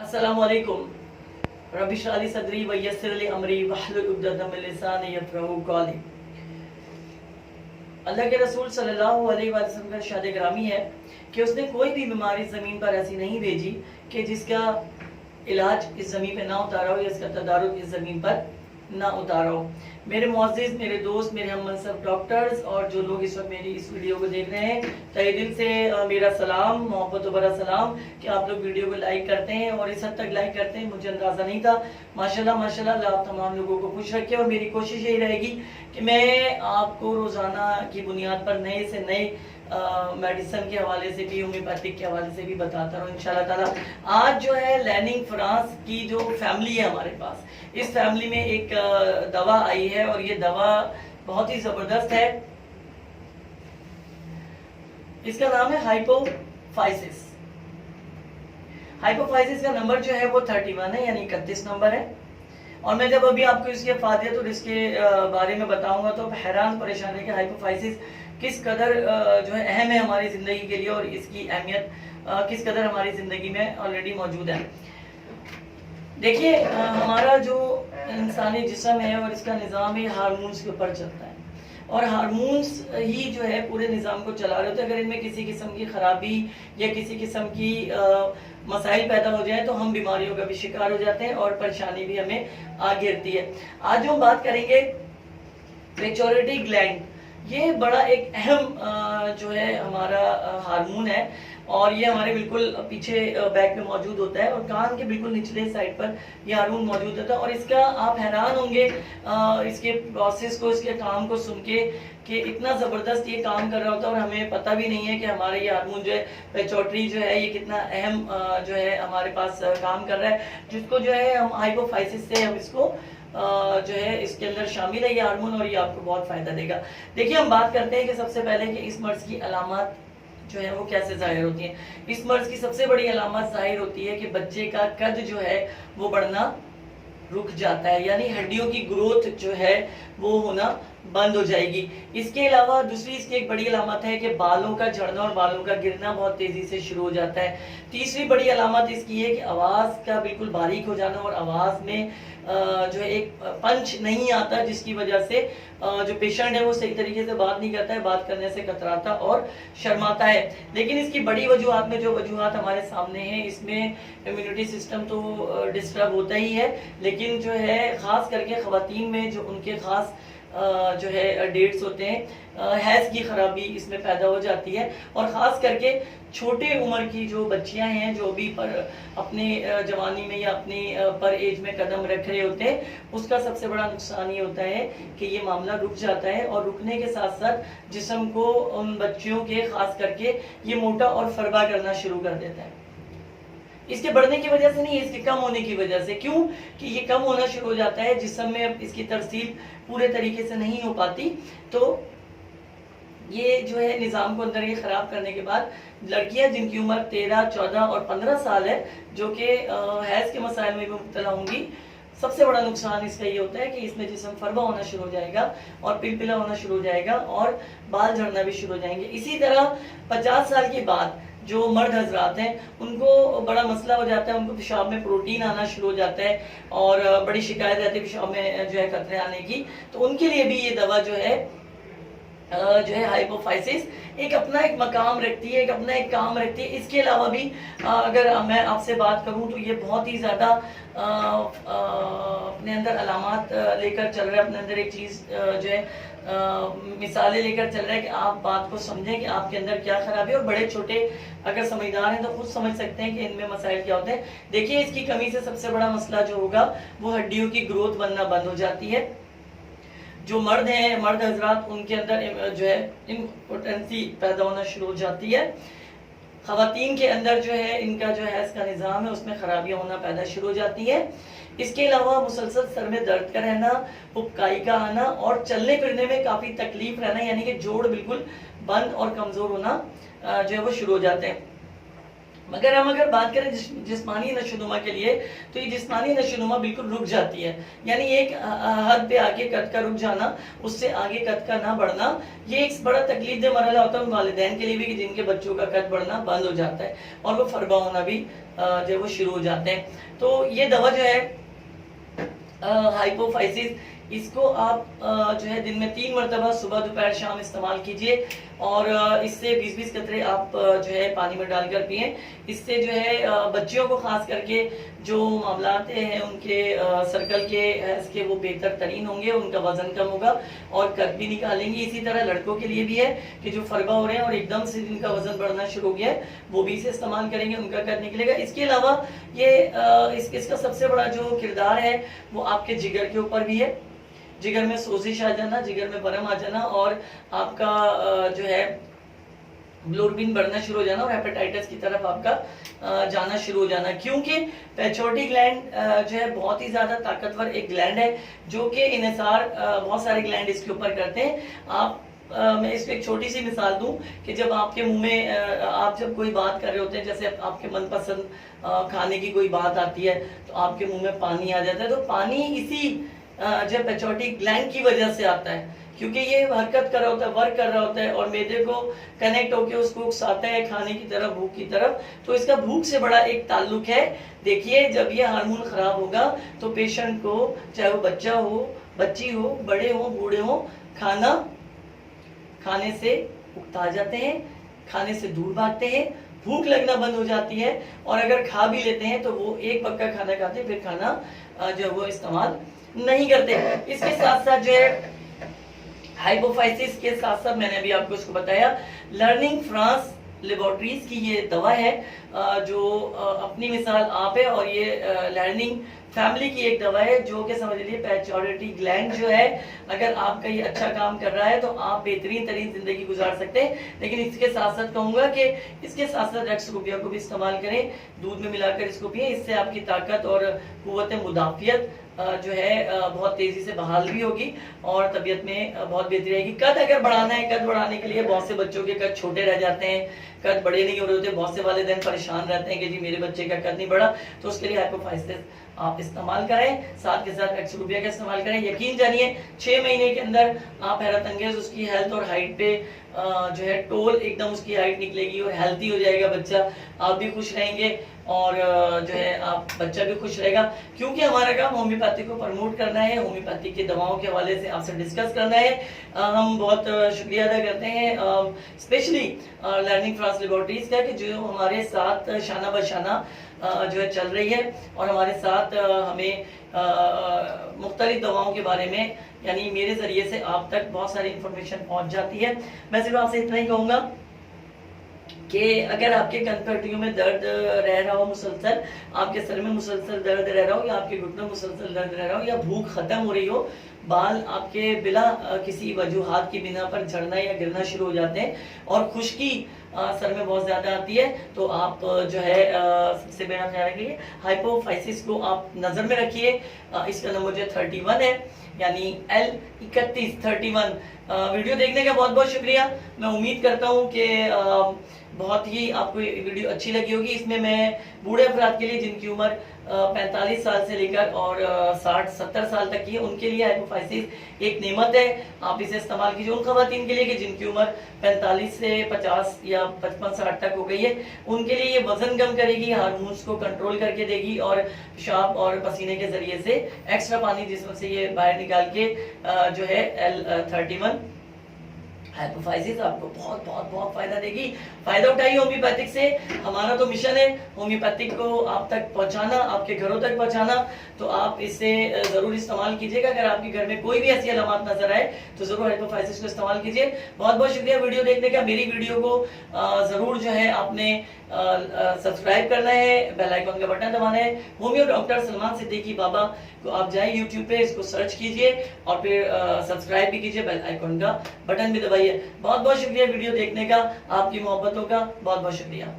अस्सलामु अलैकुम रब्बि इश्रह ली सदरी व यस्सिर ली अमरी वहलुल उक़दतम मिन लिसानी यफ़क़हू क़ौली। अल्लाह के रसूल सल्लल्लाहु अलैहि वसल्लम का इरशाद गिरामी है कि उसने कोई भी बीमारी ज़मीन पर ऐसी नहीं भेजी कि जिसका इलाज इस ज़मीन पे ना उतारा हो या इसका तदारुक इस ज़मीन पर ना उतारा हो। मेरे मुअज़्ज़िज़, मेरे दोस्त, मेरे हम सब डॉक्टर्स और जो लोग इस वक्त मेरी इस वीडियो को देख रहे हैं, तहे दिल से मेरा सलाम, मोहब्बत व बड़ा सलाम कि आप लोग वीडियो को लाइक करते हैं और इस हद तक लाइक करते हैं मुझे अंदाज़ा नहीं था। माशाल्लाह माशाल्लाह, अल्लाह आप तमाम लोगों को खुश रखे और मेरी कोशिश यही रहेगी कि मैं आपको रोज़ाना की बुनियाद पर नए से नए मेडिसिन के हवाले से भी, होम्योपैथिक के हवाले से भी बताता रहूँ इंशाल्लाह ताला। आज जो है लैनिंग फ्रांस की जो फैमिली है हमारे पास, इस फैमिली में एक दवा आई है और ये दवा बहुत ही ज़बरदस्त है। इसका नाम है हाइपोफाइसिस। हाइपोफाइसिस का नंबर जो है वो 31 है, यानी 31 नंबर है। और मैं जब अभी आपको इसके फायदे और इसके बारे में बताऊंगा तो हैरान परेशान है कि हाइपोफाइसिस किस कदर जो है अहम है हमारी ज़िंदगी के लिए और इसकी अहमियत किस कदर हमारी ज़िंदगी में ऑलरेडी मौजूद है। देखिए, हमारा जो इंसानी जिस्म है और इसका निज़ाम ही हार्मोन्स के ऊपर चलता है और हार्मोन्स ही जो है पूरे निज़ाम को चला रहे होते हैं। अगर इनमें किसी किस्म की ख़राबी या किसी किस्म की मसाइल पैदा हो जाए तो हम बीमारियों का भी शिकार हो जाते हैं और परेशानी भी हमें आ घेरती है। आज हम बात करेंगे पिट्यूटरी ग्लैंड। ये बड़ा एक अहम जो है हमारा हार्मोन है और ये हमारे बिल्कुल पीछे बैक में मौजूद होता है और कान के बिल्कुल निचले साइड पर ये हार्मोन मौजूद होता है। और इसका आप हैरान होंगे इसके प्रोसेस को, इसके काम को सुन के कि इतना ज़बरदस्त ये काम कर रहा होता है और हमें पता भी नहीं है कि हमारा ये हार्मोन जो है पिट्यूटरी जो है ये कितना अहम जो है हमारे पास काम कर रहा है, जिसको जो है हम हाइपोफाइसिस से हम इसको जो है इसके अंदर शामिल है ये हार्मोन और ये आपको बहुत फायदा देगा। देखिए, हम बात करते हैं कि सबसे पहले कि इस मर्ज की अलामत जो है वो कैसे जाहिर होती है। इस मर्ज की सबसे बड़ी अलामत जाहिर होती है कि बच्चे का कद जो है वो बढ़ना रुक जाता है, यानी हड्डियों की ग्रोथ जो है वो होना बंद हो जाएगी। इसके अलावा दूसरी इसकी एक बड़ी अलामत है कि बालों का झड़ना और बालों का गिरना बहुत तेजी से शुरू हो जाता है। तीसरी बड़ी अलामत इसकी है कि आवाज़ का बिल्कुल बारीक हो जाना और आवाज़ में जो है एक पंच नहीं आता, जिसकी वजह से जो पेशेंट है वो सही तरीके से बात नहीं करता है, बात करने से कतराता और शर्माता है। लेकिन इसकी बड़ी वजूहात में जो वजूहात हमारे सामने हैं, इसमें इम्यूनिटी सिस्टम तो डिस्टर्ब होता ही है, लेकिन जो है ख़ास करके ख़वातीन में जो उनके ख़ास जो है डेट्स होते हैं, हैज़ की ख़राबी इसमें पैदा हो जाती है। और ख़ास करके छोटे उम्र की जो बच्चियां हैं जो अभी पर अपने जवानी में या अपनी पर एज में कदम रख रहे होते हैं, उसका सबसे बड़ा नुकसान ये होता है कि ये मामला रुक जाता है और रुकने के साथ साथ जिस्म को उन बच्चियों के ख़ास करके ये मोटा और फरबा करना शुरू कर देता है। इसके बढ़ने की वजह से नहीं, इसके कम होने की वजह से। क्यों कि ये कम होना शुरू हो जाता है, जिस्म में अब इसकी तरसील पूरे तरीके से नहीं हो पाती, तो ये जो है निज़ाम को अंदर ये ख़राब करने के बाद लड़कियां जिनकी उम्र 13, 14 और 15 साल है, जो कि हैज़ के मसाइल में भी मुब्तला होंगी, सबसे बड़ा नुकसान इसका ये होता है कि इसमें जिस्म फरबा होना शुरू हो जाएगा और पिलपिला होना शुरू हो जाएगा और बाल झड़ना भी शुरू हो जाएंगे। इसी तरह 50 साल के बाद जो मर्द हजरात हैं उनको बड़ा मसला हो जाता है, उनको पेशाब में प्रोटीन आना शुरू हो जाता है और बड़ी शिकायत रहती है पेशाब में जो है कतरे आने की। तो उनके लिए भी ये दवा जो है हाइपोफाइसिस एक अपना एक मकाम रखती है, एक अपना एक काम रखती है। इसके अलावा भी अगर मैं आपसे बात करूं तो ये बहुत ही ज़्यादा अपने अंदर अलामात लेकर चल रहा है, अपने अंदर एक चीज़ जो है मिसालें लेकर चल रहा है कि आप बात को समझें कि आपके अंदर क्या खराबी है। और बड़े छोटे अगर समझदार हैं तो खुद समझ सकते हैं कि इनमें मसाइल क्या होते हैं। देखिए, इसकी कमी से सबसे बड़ा मसला जो होगा वो हड्डियों की ग्रोथ बनना बंद हो जाती है। जो मर्द हैं, मर्द हजरात, उनके अंदर जो है इम्पोर्टेंसी पैदा होना शुरू हो जाती है। ख़वातीन के अंदर जो है इनका जो हैज़ का निज़ाम है उसमें ख़राबियाँ होना पैदा शुरू हो जाती है। इसके अलावा मुसलसल सर में दर्द का रहना, उबकाई का आना और चलने फिरने में काफ़ी तकलीफ रहना, यानी कि जोड़ बिल्कुल बंद और कमज़ोर होना जो है वो शुरू हो जाते हैं। मगर हम अगर बात करें जिस्मानी नशोनुमा के लिए, तो ये जिस्मानी नशोनुमा बिल्कुल रुक जाती है, यानी एक हद पे आके कद का रुक जाना, उससे आगे कद का ना बढ़ना, ये एक बड़ा तकलीफदेह मरहला होता है उन वालिदैन के लिए भी कि जिनके बच्चों का कद बढ़ना बंद हो जाता है और वो फरबा होना भी जो है वो शुरू हो जाते हैं। तो ये दवा जो है हाइपोफाइसिस, इसको आप जो है दिन में 3 मरतबा सुबह दोपहर शाम इस्तेमाल कीजिए और इससे 20-20 कतरे आप जो है पानी में डालकर पिए। इससे जो है बच्चियों को खास करके जो मामलात हैं उनके सर्कल के इसके वो बेहतर तरीन होंगे, उनका वजन कम होगा और कद भी निकालेंगे। इसी तरह लड़कों के लिए भी है कि जो फरबा हो रहे हैं और एकदम से जिनका वजन बढ़ना शुरू हो गया है, वो भी इसे इस्तेमाल करेंगे, उनका कद निकलेगा। इसके अलावा ये इसका सबसे बड़ा जो किरदार है वो आपके जिगर के ऊपर भी है। जिगर में सोजिश आ जाना, जिगर में बरम आ जाना और आपका जो है ग्लोबुलिन बढ़ना शुरू हो जाना और हेपेटाइटिस की तरफ आपका जाना शुरू हो जाना, क्योंकि पैचोर्टी ग्लैंड जो है बहुत ही ज्यादा ताकतवर एक ग्लैंड है जो कि इन्हिसार बहुत सारे ग्लैंड इसके ऊपर करते हैं। आप मैं इसको एक छोटी सी मिसाल दूं कि जब आपके मुंह में आप जब कोई बात कर रहे होते हैं, जैसे आपके मनपसंद खाने की कोई बात आती है तो आपके मुंह में पानी आ जाता है, तो पानी इसी जो पैचोर्टी ग्लैंड की वजह से आता है, क्योंकि ये हरकत कर रहा होता है, वर्क कर रहा होता है और मैदे को कनेक्ट होकर उसको उकसाता है खाने की तरफ, भूख की तरफ। तो इसका भूख से बड़ा एक ताल्लुक है। देखिए जब ये हार्मोन खराब होगा तो पेशेंट को, चाहे वो बच्चा हो, बच्ची हो, बड़े हो, बूढ़े हो, खाने से उकता जाते हैं, खाने से दूर भागते हैं, भूख लगना बंद हो जाती है और अगर खा भी लेते हैं तो वो एक वक्त का खाना खाते हैं, फिर खाना जो वो इस्तेमाल नहीं करते। इसके साथ साथ जो है हाइपोफाइसिस के साथ साथ मैंने अभी आपको इसको बताया, लर्निंग फ्रांस लेबोरेटरीज की ये दवा है जो अपनी मिसाल आप है और ये लर्निंग फैमिली की एक दवा है जो कि समझ लीजिए पैचोर्टी ग्लैंड जो है, अगर आपका ये अच्छा काम कर रहा है तो आप बेहतरीन तरीन जिंदगी गुजार सकते हैं। लेकिन इसके साथ साथ कहूंगा कि इसके साथ साथ रेक्सोबिया को भी इस्तेमाल करें, दूध में मिलाकर इसको पिए, इससे आपकी ताकत और कुव्वत मुदाफियत जो है बहुत तेजी से बहाल भी होगी और तबीयत में बहुत बेहतरी आएगी। कद अगर बढ़ाना है, कद बढ़ाने के लिए बहुत से बच्चों के कद छोटे रह जाते हैं, कद बड़े नहीं हो रहे होते, बहुत से वालिदैन परेशान रहते हैं कि जी मेरे बच्चे का कद नहीं बढ़ा, तो उसके लिए हाइपोफाइसिस आप इस्तेमाल करें, साथ के साथ रेक्सोबिया का इस्तेमाल करें। यकीन जानिए 6 महीने के अंदर आप हैरत अंगेज उसकी हेल्थ और हाइट पे जो है टोल एकदम उसकी हाइट निकलेगी और हेल्थी हो जाएगा बच्चा, आप भी खुश रहेंगे और जो है आप बच्चा भी खुश रहेगा, क्योंकि हमारा काम होम्योपैथी को प्रमोट करना है, होम्योपैथी की दवाओं के हवाले से आपसे डिस्कस करना है। हम बहुत शुक्रिया अदा करते हैं स्पेशली लर्निंग फ्रांस लेबोरेटरीज का कि जो हमारे साथ शाना बशाना जो है चल रही है और हमारे साथ हमें मुख्तलिफ दवाओं के बारे में यानी मेरे जरिए से आप तक बहुत सारी इंफॉर्मेशन पहुंच जाती है। मैं सिर्फ आपसे इतना ही कहूँगा कि अगर आपके कंधपट्टियों में दर्द रह रहा हो मुसलसल, आपके सर में मुसलसल दर्द रह रहा हो या आपके घुटनों में मुसलसल दर्द रह रहा हो या भूख खत्म हो रही हो, बाल आपके बिला किसी वजूहात की बिना पर झड़ना या गिरना शुरू हो जाते हैं और खुश्की सर में बहुत ज्यादा आती है, तो आप जो है सबसे मेरा ख्याल रखिए हाइपोफाइसिस को आप नजर में रखिए। इसका नंबर जो 31 है यानी L3131। वीडियो देखने का बहुत बहुत शुक्रिया। मैं उम्मीद करता हूँ कि बहुत ही आपको ये वीडियो अच्छी लगी होगी। इसमें मैं बूढ़े अफराद के लिए जिनकी उम्र 45 साल से लेकर और 60-70 साल तक की है, उनके लिए हाइपोफाइसिस एक नेमत है, आप इसे इस्तेमाल कीजिए। उन खवातीन के लिए कि जिनकी उम्र 45 से 50 या 55-60 तक हो गई है, उनके लिए ये वजन कम करेगी, हार्मोन्स को कंट्रोल करके देगी और पेशाब और पसीने के जरिए से एक्स्ट्रा पानी जिसमें से ये बाहर निकाल के जो है L31 हाइपोफाइसिस आपको बहुत बहुत बहुत फायदा देगी। फायदा उठाइए होम्योपैथिक से। हमारा तो मिशन है होम्योपैथिक को आप तक पहुंचाना, आपके घरों तक पहुंचाना, तो आप इसे जरूर इस्तेमाल कीजिएगा। अगर आपके घर में कोई भी ऐसी अलामत नजर आए तो जरूर हाइपोफाइसिस को इस्तेमाल कीजिए। बहुत बहुत शुक्रिया वीडियो देखने का। मेरी वीडियो को जरूर जो है आपने सब्सक्राइब करना है, बेल आइकन का बटन दबाना है। होम्यो डॉक्टर सलमान सिद्दीकी बाबा को आप जाए यूट्यूब पे, इसको सर्च कीजिए और फिर सब्सक्राइब भी कीजिए, बेल आइकन का बटन भी दबाइए। बहुत बहुत शुक्रिया वीडियो देखने का, आपकी मोहब्बतों का बहुत बहुत शुक्रिया।